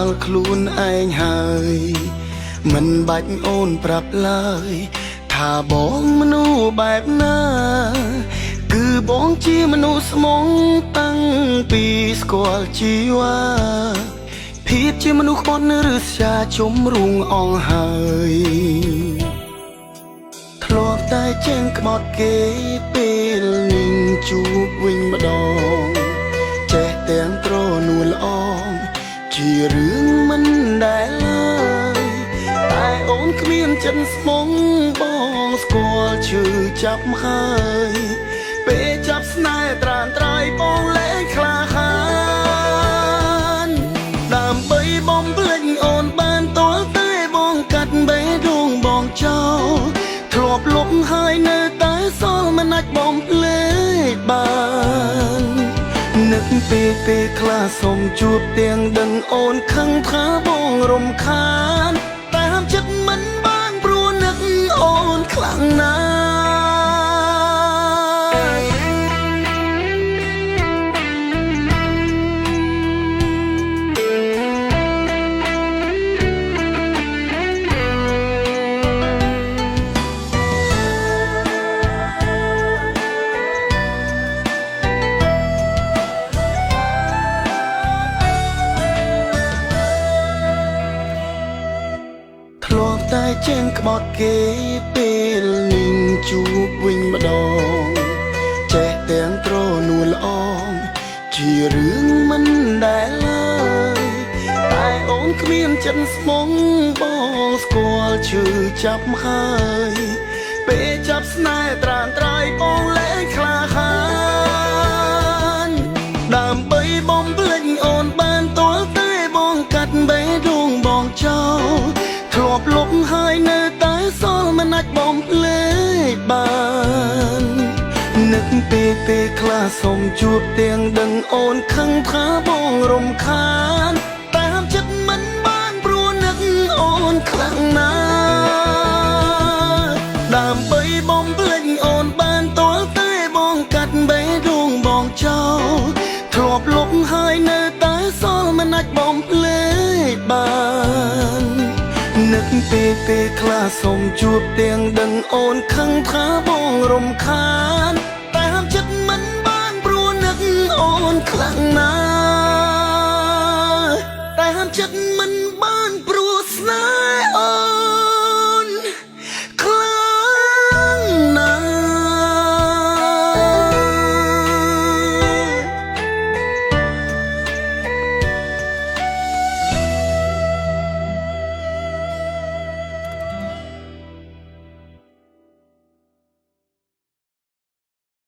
ល់ខ្លួនឯងហើយមិនបាច់អូនប្រាប់ឡើយថាបងមនុស្សបែបណាគឺបងជាមនុស្សស្មងតាំងពីស្គាល់ជីវ៉ាភាពជាមនុស្សខ្មត់ឬស្យាជំរុងអងហើយធ្លាប់តែចេញក្បត់គេពេលនឹងជួបវិញម្ដងចេះទាំងត្រនួលល្អជារឿងមិនដែលឡើយតែអូនគ្មានចិនស្មងបងស្គាល់ឈឺចាប់ហើយពេលចាប់ស្នេហ៍ត្រានត្រៃបងលែងក្លាហានដើម្បីបំភ្លេចអូនបានតលតែបងកាត់បេះដូងបងចោលធ្លាប់លុបហើយនៅតែសល់មិនអាចបំភ្លេចបាននឹកពេលខ្លះសុំជួបទាំងដឹងអូនខឹងថាបងរំខានតែហាមចិត្តមិនបានព្រោះនឹកអូនខ្លាំងណាស់តែចេញក្បត់គេពេលនឹងជួបវិញម្ដងចេះទាំងត្រនួលល្អជារឿងមិនដែលឡើយតែអូនគ្មានចិនស្មងបងស្គាល់ឈឺចាប់ហើយពេលចាប់ស្នេហ៍ត្រានត្រៃបងលែងក្លាហានដើម្បីបំភ្លេចអូនបានតលតែបងកាត់បេះដូងបងចោលធ្លាប់លុបហើយនៅតែសល់មិនអាចបំភ្លេចបាននឹកពេលខ្លះសុំជួបទាំងដឹងអូនខឹងថាបងរំខានតែហាមចិត្តមិនបានព្រោះនឹកអូនខ្លាំងណាស់ដើម្បីបំភ្លេចអូនបានតលតែបងកាត់បេះដូងបងចោលធ្លាប់លុបហើយនៅតែសល់មិនអាចបំភ្លេចបាននឹកពេលខ្លះសុំជួបទាំងដឹងអូនខឹងថាបងរំខានតែហាមចិត្តមិនបានព្រោះនឹកអូនខ្លាំងណាស់តែហាមចិត្ត